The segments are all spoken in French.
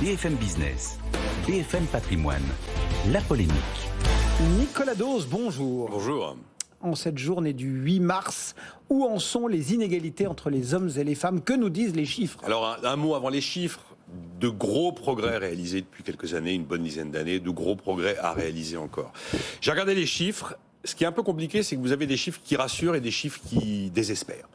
BFM Business, BFM Patrimoine, la polémique. Nicolas Dose, bonjour. Bonjour. En cette journée du 8 mars, où en sont les inégalités entre les hommes et les femmes? Que nous disent les chiffres? Alors un mot avant les chiffres. De gros progrès réalisés depuis quelques années, une bonne dizaine d'années, de gros progrès à réaliser encore. J'ai regardé les chiffres. Ce qui est un peu compliqué, c'est que vous avez des chiffres qui rassurent et des chiffres qui désespèrent.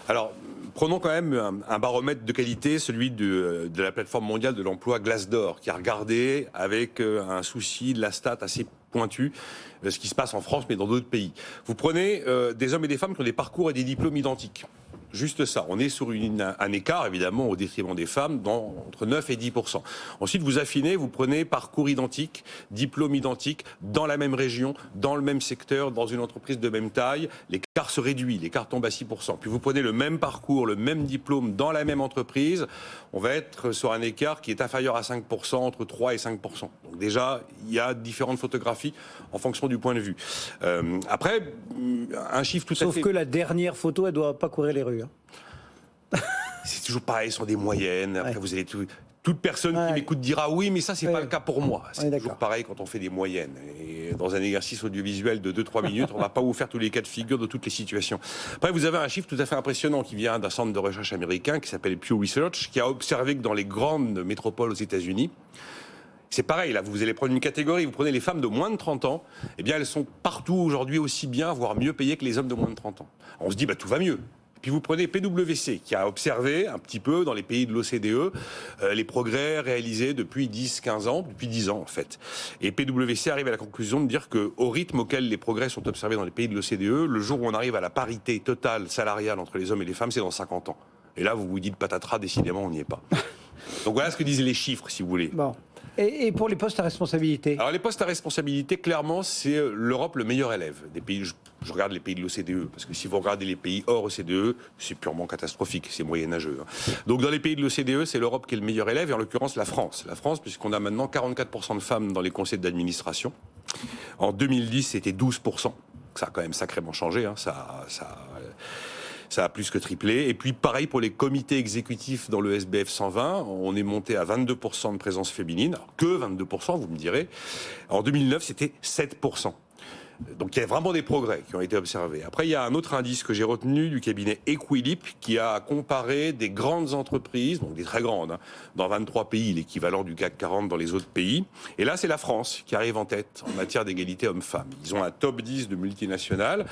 Alors, prenons quand même un baromètre de qualité, celui de la plateforme mondiale de l'emploi Glassdoor, qui a regardé avec un souci de la stat assez pointu ce qui se passe en France, mais dans d'autres pays. Vous prenez des hommes et des femmes qui ont des parcours et des diplômes identiques. Juste ça. On est sur un écart, évidemment, au détriment des femmes, entre 9 et 10%. Ensuite, vous affinez, vous prenez parcours identique, diplôme identique, dans la même région, dans le même secteur, dans une entreprise de même taille. L'écart se réduit, l'écart tombe à 6%. Puis vous prenez le même parcours, le même diplôme dans la même entreprise, on va être sur un écart qui est inférieur à 5%, entre 3 et 5%. Donc déjà, il y a différentes photographies en fonction du point de vue. Après, un chiffre tout à fait... Sauf que la dernière photo, elle ne doit pas courir les rues. C'est toujours pareil, ce sont des moyennes. Après, vous allez toute personne qui m'écoute dira oui, mais ça, c'est pas le cas pour moi. C'est toujours pareil quand on fait des moyennes. Et dans un exercice audiovisuel de 2-3 minutes, on va pas vous faire tous les cas de figure de toutes les situations. Après, vous avez un chiffre tout à fait impressionnant qui vient d'un centre de recherche américain qui s'appelle Pew Research, qui a observé que dans les grandes métropoles aux États-Unis, c'est pareil, là, vous allez prendre une catégorie, vous prenez les femmes de moins de 30 ans, eh bien, elles sont partout aujourd'hui aussi bien, voire mieux payées que les hommes de moins de 30 ans. On se dit, tout va mieux. Puis vous prenez PwC, qui a observé un petit peu dans les pays de l'OCDE les progrès réalisés depuis 10-15 ans, depuis 10 ans en fait. Et PwC arrive à la conclusion de dire qu'au rythme auquel les progrès sont observés dans les pays de l'OCDE, le jour où on arrive à la parité totale salariale entre les hommes et les femmes, c'est dans 50 ans. Et là, vous vous dites patatras, décidément, on n'y est pas. Donc voilà ce que disent les chiffres, si vous voulez. Bon. Et pour les postes à responsabilité? Alors les postes à responsabilité, clairement, c'est l'Europe le meilleur élève des pays. Je regarde les pays de l'OCDE, parce que si vous regardez les pays hors OCDE, c'est purement catastrophique, c'est moyenâgeux. Donc dans les pays de l'OCDE, c'est l'Europe qui est le meilleur élève, et en l'occurrence la France. La France, puisqu'on a maintenant 44% de femmes dans les conseils d'administration. En 2010, c'était 12%. Ça a quand même sacrément changé, hein. Ça a plus que triplé. Et puis, pareil pour les comités exécutifs dans le SBF 120. On est monté à 22% de présence féminine. Alors, que 22%, vous me direz. En 2009, c'était 7%. Donc il y a vraiment des progrès qui ont été observés. Après, il y a un autre indice que j'ai retenu du cabinet Equilip qui a comparé des grandes entreprises, donc des très grandes, dans 23 pays, l'équivalent du CAC 40 dans les autres pays. Et là, c'est la France qui arrive en tête en matière d'égalité hommes-femmes. Ils ont un top 10 de multinationales.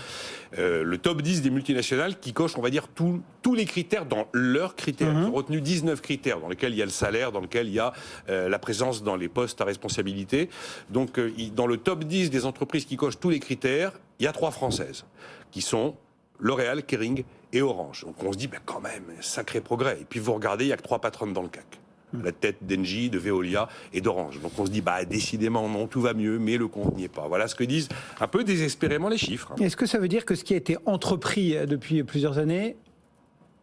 Le top 10 des multinationales qui coche, on va dire, tous les critères dans leurs critères. Ils ont retenu 19 critères dans lesquels il y a le salaire, dans lesquels il y a la présence dans les postes à responsabilité. Donc, dans le top 10 des entreprises qui cochent tous les critères, il y a 3 françaises qui sont L'Oréal, Kering et Orange. Donc on se dit, quand même, sacré progrès. Et puis vous regardez, il n'y a que 3 patronnes dans le CAC. À la tête d'Engie, de Veolia et d'Orange. Donc on se dit, décidément, non, tout va mieux, mais le compte n'y est pas. Voilà ce que disent un peu désespérément les chiffres. Est-ce que ça veut dire que ce qui a été entrepris depuis plusieurs années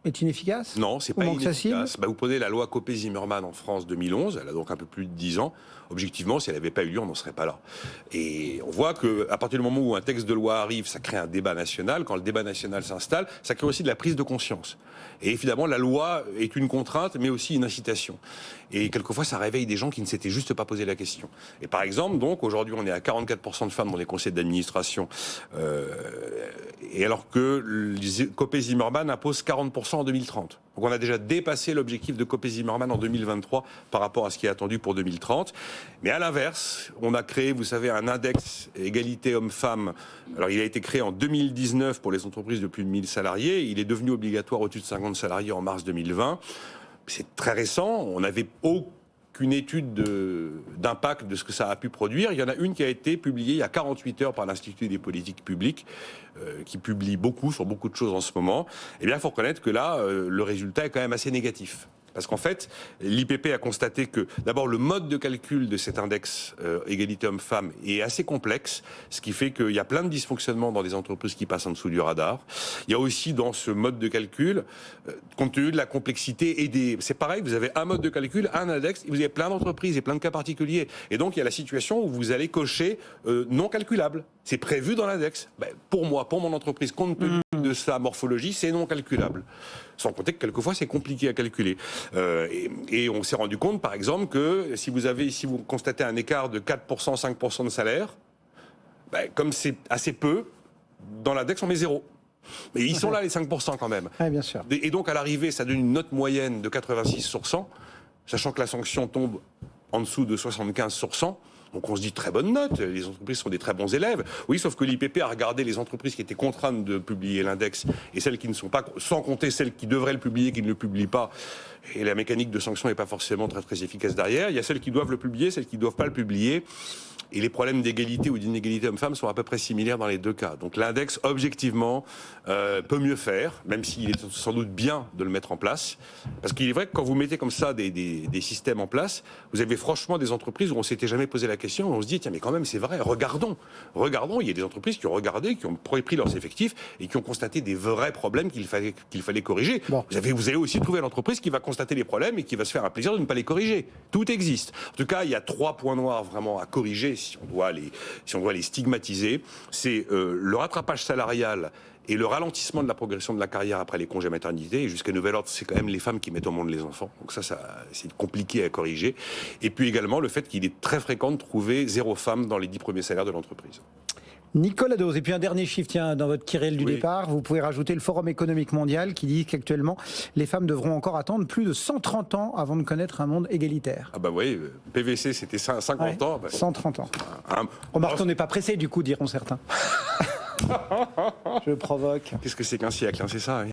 est inefficace? Non, c'est pas inefficace. Vous prenez la loi Copé-Zimmermann en France 2011, elle a donc un peu plus de 10 ans. Objectivement, si elle n'avait pas eu lieu, on n'en serait pas là. Et on voit qu'à partir du moment où un texte de loi arrive, ça crée un débat national. Quand le débat national s'installe, ça crée aussi de la prise de conscience. Et évidemment, la loi est une contrainte, mais aussi une incitation. Et quelquefois, ça réveille des gens qui ne s'étaient juste pas posé la question. Et par exemple, donc, aujourd'hui, on est à 44% de femmes dans les conseils d'administration. Et alors que Copé-Zimmermann impose 40% en 2030. Donc on a déjà dépassé l'objectif de Copé-Zimmermann en 2023 par rapport à ce qui est attendu pour 2030. Mais à l'inverse, on a créé, vous savez, un index égalité hommes-femmes. Alors il a été créé en 2019 pour les entreprises de plus de 1000 salariés. Il est devenu obligatoire au-dessus de 50 salariés en mars 2020. C'est très récent. On n'avait aucune étude d'impact de ce que ça a pu produire. Il y en a une qui a été publiée il y a 48 heures par l'Institut des politiques publiques, qui publie beaucoup sur beaucoup de choses en ce moment. Eh bien, il faut reconnaître que là, le résultat est quand même assez négatif. Parce qu'en fait, l'IPP a constaté que, d'abord, le mode de calcul de cet index égalité homme-femme est assez complexe, ce qui fait qu'il y a plein de dysfonctionnements dans des entreprises qui passent en dessous du radar. Il y a aussi dans ce mode de calcul, compte tenu de la complexité et des... C'est pareil, vous avez un mode de calcul, un index, vous avez plein d'entreprises et plein de cas particuliers. Et donc, il y a la situation où vous allez cocher non calculable. C'est prévu dans l'index. Pour moi, pour mon entreprise, compte tenu de sa morphologie, c'est non calculable. Sans compter que quelquefois c'est compliqué à calculer. Et on s'est rendu compte, par exemple, que si vous constatez un écart de 4%, 5% de salaire, ben, comme c'est assez peu, dans l'index on met 0. Mais ils sont là les 5% quand même. Oui, bien sûr. Et donc à l'arrivée, ça donne une note moyenne de 86%, sachant que la sanction tombe en dessous de 75%. Donc on se dit très bonne note, les entreprises sont des très bons élèves. Oui, sauf que l'IPP a regardé les entreprises qui étaient contraintes de publier l'index et celles qui ne sont pas, sans compter celles qui devraient le publier, qui ne le publient pas. Et la mécanique de sanction n'est pas forcément très, très efficace derrière. Il y a celles qui doivent le publier, celles qui ne doivent pas le publier. Et les problèmes d'égalité ou d'inégalité hommes-femmes sont à peu près similaires dans les deux cas. Donc l'index, objectivement, peut mieux faire, même s'il est sans doute bien de le mettre en place. Parce qu'il est vrai que quand vous mettez comme ça des systèmes en place, vous avez franchement des entreprises où on ne s'était jamais posé la question. On se dit, tiens, mais quand même, c'est vrai, regardons. Il y a des entreprises qui ont regardé, qui ont pris leurs effectifs et qui ont constaté des vrais problèmes qu'il fallait corriger. Bon. Vous allez aussi trouver l'entreprise qui va constater les problèmes et qui va se faire un plaisir de ne pas les corriger. Tout existe. En tout cas, il y a 3 points noirs vraiment à corriger si on doit les stigmatiser. C'est le rattrapage salarial et le ralentissement de la progression de la carrière après les congés maternité. Et jusqu'à nouvel ordre, c'est quand même les femmes qui mettent au monde les enfants. Donc ça c'est compliqué à corriger. Et puis également le fait qu'il est très fréquent de trouver 0 femme dans les 10 premiers salaires de l'entreprise. Nicolas Dose, et puis un dernier chiffre, tiens, dans votre Kirill du départ, vous pouvez rajouter le Forum économique mondial qui dit qu'actuellement, les femmes devront encore attendre plus de 130 ans avant de connaître un monde égalitaire. Ah bah oui, PVC c'était 50 ans. Bah, 130 ans. Remarque, on n'est pas pressé du coup, diront certains. Je provoque. Qu'est-ce que c'est qu'un siècle, hein, c'est ça, oui.